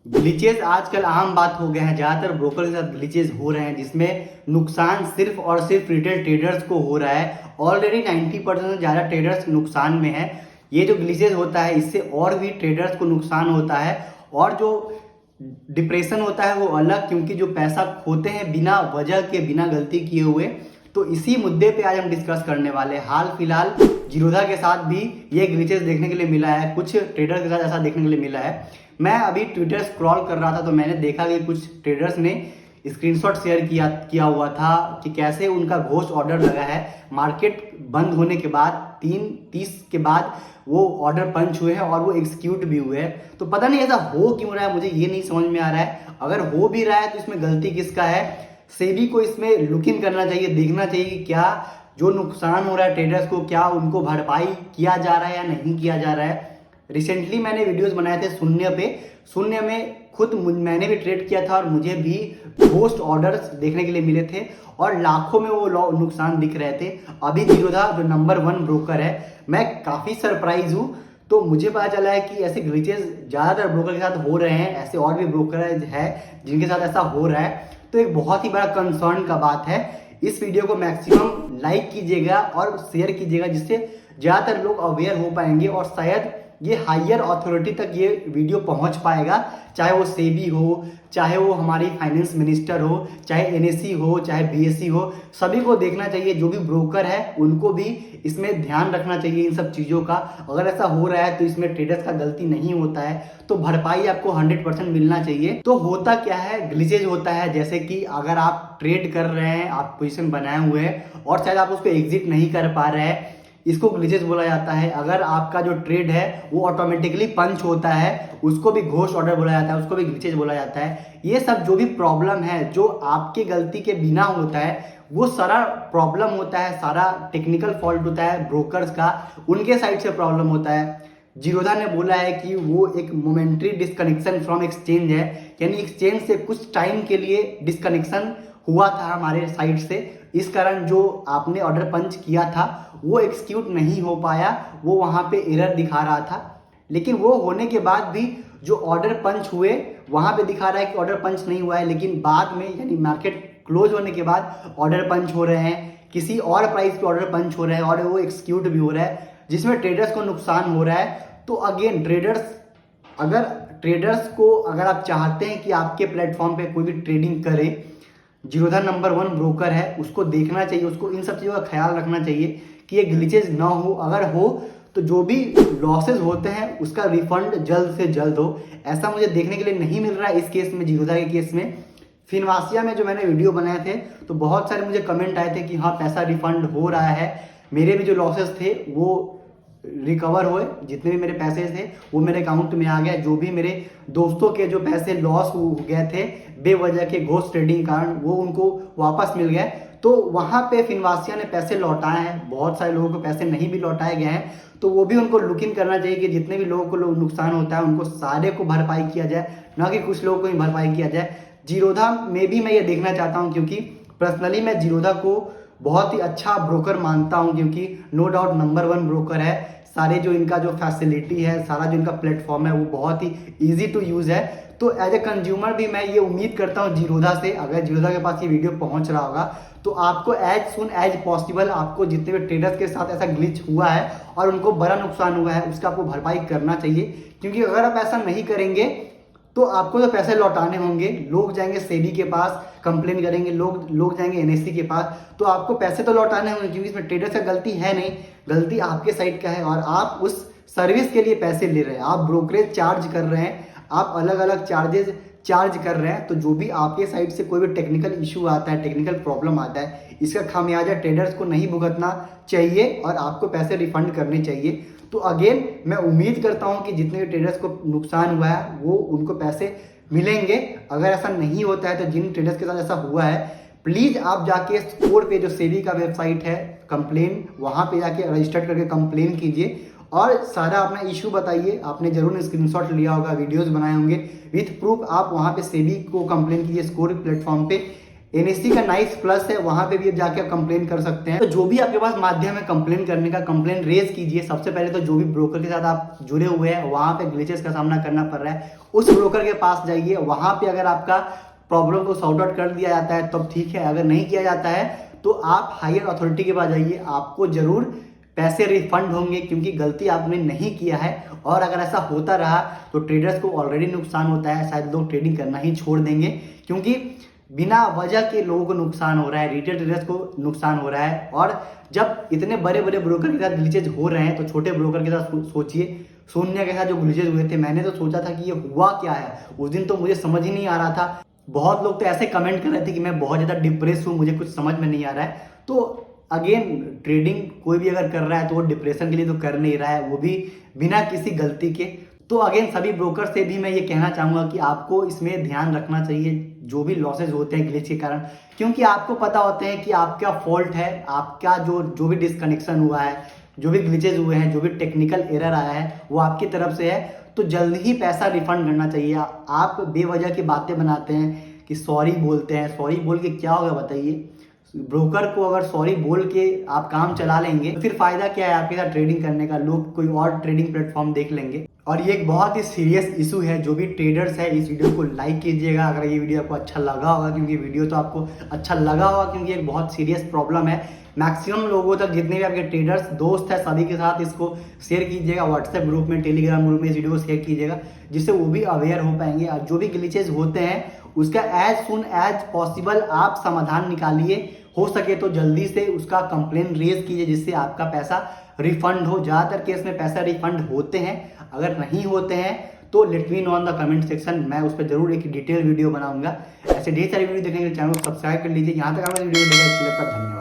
Glitches आजकल आम बात हो गए हैं। ज़्यादातर ब्रोकर के साथ ग्लिचेज हो रहे हैं जिसमें नुकसान सिर्फ और सिर्फ रिटेल ट्रेडर्स को हो रहा है। ऑलरेडी 90% से ज़्यादा ट्रेडर्स नुकसान में है। ये जो ग्लिचेज होता है इससे और भी ट्रेडर्स को नुकसान होता है और जो डिप्रेशन होता है वो अलग, क्योंकि जो पैसा खोते हैं बिना वजह के, बिना गलती किए हुए। तो इसी मुद्दे पे आज हम डिस्कस करने वाले हैं। हाल फिलहाल जीरोधा के साथ भी ये ग्लिचेस देखने के लिए मिला है, कुछ ट्रेडर के साथ ऐसा देखने के लिए मिला है। मैं अभी ट्विटर स्क्रॉल कर रहा था तो मैंने देखा कि कुछ ट्रेडर्स ने स्क्रीनशॉट शेयर किया हुआ था कि कैसे उनका घोस्ट ऑर्डर लगा है। मार्केट बंद होने के बाद 3:30 के बाद वो ऑर्डर पंच हुए हैं और वो एग्जीक्यूट भी हुए हैं। तो पता नहीं ऐसा हो क्यों रहा है, मुझे ये नहीं समझ में आ रहा है। अगर हो भी रहा है तो इसमें गलती किसका है? सेबी को इसमें लुक इन करना चाहिए, देखना चाहिए कि क्या जो नुकसान हो रहा है ट्रेडर्स को, क्या उनको भरपाई किया जा रहा है या नहीं किया जा रहा है। रिसेंटली मैंने वीडियोस बनाए थे शून्य पे। शून्य में खुद मैंने भी ट्रेड किया था और मुझे भी घोस्ट ऑर्डर्स देखने के लिए मिले थे और लाखों में वो नुकसान दिख रहे थे। अभी जीरोधा जो नंबर 1 ब्रोकर है, मैं काफ़ी सरप्राइज हूँ। तो मुझे पता चला है कि ऐसे ग्लिचेस ज़्यादातर ब्रोकर के साथ हो रहे हैं। ऐसे और भी ब्रोकर है जिनके साथ ऐसा हो रहा है। तो एक बहुत ही बड़ा कंसर्न का बात है। इस वीडियो को मैक्सिमम लाइक कीजिएगा और शेयर कीजिएगा, जिससे ज़्यादातर लोग अवेयर हो पाएंगे और शायद ये हायर अथॉरिटी तक ये वीडियो पहुंच पाएगा। चाहे वो सेबी हो, चाहे वो हमारी फाइनेंस मिनिस्टर हो, चाहे एनएससी हो, चाहे बीएससी हो, सभी को देखना चाहिए। जो भी ब्रोकर है उनको भी इसमें ध्यान रखना चाहिए इन सब चीज़ों का। अगर ऐसा हो रहा है तो इसमें ट्रेडर्स का गलती नहीं होता है, तो भरपाई आपको 100% मिलना चाहिए। तो होता क्या है, ग्लिचेज होता है जैसे कि अगर आप ट्रेड कर रहे हैं, आप पोजीशन बनाए हुए हैं और शायद आप उसको एग्जिट नहीं कर पा रहे हैं, इसको ग्लिचेस बोला जाता है। अगर आपका जो ट्रेड है वो ऑटोमेटिकली पंच होता है, उसको भी घोस्ट ऑर्डर बोला जाता है, उसको भी ग्लिचेस बोला जाता है। ये सब जो भी प्रॉब्लम है जो आपके गलती के बिना होता है, वो सारा प्रॉब्लम होता है, सारा टेक्निकल फॉल्ट होता है ब्रोकर्स का, उनके साइड से प्रॉब्लम होता है। जीरोधा ने बोला है कि वो एक मोमेंट्री डिस्कनेक्शन फ्रॉम एक्सचेंज है, यानी एक्सचेंज से कुछ टाइम के लिए डिस्कनेक्शन हुआ था हमारे साइड से। इस कारण जो आपने ऑर्डर पंच किया था वो एक्सिक्यूट नहीं हो पाया, वो वहाँ पे एरर दिखा रहा था। लेकिन वो होने के बाद भी जो ऑर्डर पंच हुए वहाँ पे दिखा रहा है कि ऑर्डर पंच नहीं हुआ है, लेकिन बाद में यानी मार्केट क्लोज होने के बाद ऑर्डर पंच हो रहे हैं, किसी और प्राइस पे ऑर्डर पंच हो रहे हैं और वो एक्सिक्यूट भी हो रहा है, जिसमें ट्रेडर्स को नुकसान हो रहा है। तो अगेन ट्रेडर्स को अगर आप चाहते हैं कि आपके प्लेटफॉर्म पे कोई भी ट्रेडिंग करे, जीरोधा नंबर 1 ब्रोकर है, उसको देखना चाहिए, उसको इन सब चीज़ों का ख्याल रखना चाहिए कि ये ग्लिचेज ना हो। अगर हो तो जो भी लॉसेज होते हैं उसका रिफंड जल्द से जल्द हो। ऐसा मुझे देखने के लिए नहीं मिल रहा है इस केस में, जीरोधा के केस में। फिनवासिया में जो मैंने वीडियो बनाए थे तो बहुत सारे मुझे कमेंट आए थे कि हाँ पैसा रिफंड हो रहा है, मेरे भी जो लॉसेज थे वो रिकवर हुए, जितने भी मेरे पैसे थे वो मेरे अकाउंट में आ गया। जो भी मेरे दोस्तों के जो पैसे लॉस हो गए थे बेवजह के घोस्ट ट्रेडिंग कारण, वो उनको वापस मिल गए। तो वहाँ पे फिनवासिया ने पैसे लौटाए हैं, बहुत सारे लोगों को पैसे नहीं भी लौटाए गए हैं। तो वो भी उनको लुक इन करना चाहिए कि जितने भी लोगों को नुकसान होता है उनको सारे को भरपाई किया जाए, ना कि कुछ लोगों को ही भरपाई किया जाए। जीरोधा में भी मैं ये देखना चाहता हूँ, क्योंकि पर्सनली मैं जीरोधा को बहुत ही अच्छा ब्रोकर मानता हूँ, क्योंकि नो डाउट नंबर 1 ब्रोकर है। सारे जो इनका जो फैसिलिटी है, सारा जो इनका प्लेटफॉर्म है वो बहुत ही ईजी टू यूज़ है। तो एज ए कंज्यूमर भी मैं ये उम्मीद करता हूँ जीरोधा से, अगर जीरोधा के पास ये वीडियो पहुँच रहा होगा तो आपको एज सुन एज पॉसिबल, आपको जितने भी ट्रेडर्स के साथ ऐसा ग्लिच हुआ है और उनको बड़ा नुकसान हुआ है उसका आपको भरपाई करना चाहिए। क्योंकि अगर आप ऐसा नहीं करेंगे तो आपको तो पैसे लौटाने होंगे, लोग जाएंगे सेबी के पास कंप्लेन करेंगे, लोग जाएंगे एनएससी के पास, तो आपको पैसे तो लौटाने होंगे। क्योंकि इसमें ट्रेडर्स का गलती है नहीं, गलती आपके साइड का है और आप उस सर्विस के लिए पैसे ले रहे हैं, आप ब्रोकरेज चार्ज कर रहे हैं, आप अलग अलग चार्जेस चार्ज कर रहे हैं। तो जो भी आपके साइड से कोई भी टेक्निकल इशू आता है, टेक्निकल प्रॉब्लम आता है, इसका खामियाजा ट्रेडर्स को नहीं भुगतना चाहिए और आपको पैसे रिफंड करने चाहिए। तो अगेन मैं उम्मीद करता हूं कि जितने भी ट्रेडर्स को नुकसान हुआ है वो उनको पैसे मिलेंगे। अगर ऐसा नहीं होता है तो जिन ट्रेडर्स के साथ ऐसा हुआ है, प्लीज़ आप जाके स्कोर पे जो सेबी का वेबसाइट है कंप्लेन, वहाँ पे जाके रजिस्टर करके कंप्लेन कीजिए और सारा अपना इशू बताइए। आपने जरूर स्क्रीनशॉट लिया होगा, वीडियोस बनाए होंगे विथ प्रूफ, आप वहाँ पे सेबी को कंप्लेन कीजिए स्कोर प्लेटफॉर्म पे। NSE का नाइस प्लस है, वहां पे भी आप जाके आप कंप्लेन कर सकते हैं। तो जो भी आपके पास माध्यम है कंप्लेन करने का, कंप्लेन रेज कीजिए। सबसे पहले तो जो भी ब्रोकर के साथ आप जुड़े हुए हैं वहां पे ग्लिचेस का सामना करना पड़ रहा है, उस ब्रोकर के पास जाइए। वहां पे अगर आपका प्रॉब्लम को सॉर्ट आउट कर दिया जाता है तब ठीक है, अगर नहीं किया जाता है तो आप हायर अथॉरिटी के पास जाइए, आपको जरूर पैसे रिफंड होंगे, क्योंकि गलती आपने नहीं किया है। और अगर ऐसा होता रहा तो ट्रेडर्स को ऑलरेडी नुकसान होता है, शायद लोग ट्रेडिंग करना ही छोड़ देंगे, क्योंकि बिना वजह के लोगों को नुकसान हो रहा है, रिटेल ट्रेडर्स को नुकसान हो रहा है। और जब इतने बड़े बड़े ब्रोकर के साथ ग्लिचेज हो रहे हैं तो छोटे ब्रोकर के साथ सोचिए। शून्य के साथ जो ग्लिचेज हुए थे, मैंने तो सोचा था कि ये हुआ क्या है, उस दिन तो मुझे समझ ही नहीं आ रहा था। बहुत लोग तो ऐसे कमेंट कर रहे थे कि मैं बहुत ज़्यादा डिप्रेस हूँ, मुझे कुछ समझ में नहीं आ रहा है। तो अगेन, ट्रेडिंग कोई भी अगर कर रहा है तो वो डिप्रेशन के लिए तो कर नहीं रहा है, वो भी बिना किसी गलती के। तो अगेन सभी ब्रोकर से भी मैं ये कहना चाहूँगा कि आपको इसमें ध्यान रखना चाहिए जो भी लॉसेज होते हैं ग्लिच के कारण, क्योंकि आपको पता होते हैं कि आपका फॉल्ट है, आपका जो भी डिसकनेक्शन हुआ है, जो भी ग्लिचेज हुए हैं, जो भी टेक्निकल एरर आया है वो आपकी तरफ से है। तो जल्द ही पैसा रिफंड करना चाहिए। आप बेवजह की बातें बनाते हैं कि सॉरी बोलते हैं, सॉरी बोल के क्या होगा बताइए। ब्रोकर को अगर सॉरी बोल के आप काम चला लेंगे तो फिर फायदा क्या है आपके साथ ट्रेडिंग करने का, लोग कोई और ट्रेडिंग प्लेटफॉर्म देख लेंगे। और ये एक बहुत ही सीरियस इशू है। जो भी ट्रेडर्स है इस वीडियो को लाइक कीजिएगा अगर ये वीडियो आपको अच्छा लगा होगा, क्योंकि वीडियो तो आपको अच्छा लगा होगा क्योंकि एक बहुत सीरियस प्रॉब्लम है। मैक्सिमम लोगों तक, जितने भी आपके ट्रेडर्स दोस्त है सभी के साथ इसको शेयर कीजिएगा, व्हाट्सएप ग्रुप में, टेलीग्राम ग्रुप में इस वीडियो को शेयर कीजिएगा, जिससे वो भी अवेयर हो पाएंगे। और जो भी ग्लिचेज होते हैं उसका एज सुन एज पॉसिबल आप समाधान निकालिए, हो सके तो जल्दी से उसका कंप्लेन रेज कीजिए, जिससे आपका पैसा रिफंड हो। ज़्यादातर केस में पैसा रिफंड होते हैं, अगर नहीं होते हैं तो let me know on the comment section, मैं उस पर जरूर एक डिटेल वीडियो बनाऊंगा। ऐसे ढेर सारी वीडियो देखने के लिए चैनल को सब्सक्राइब कर लीजिए। यहाँ तक हमारे वीडियो देखा, इसके लिए धन्यवाद।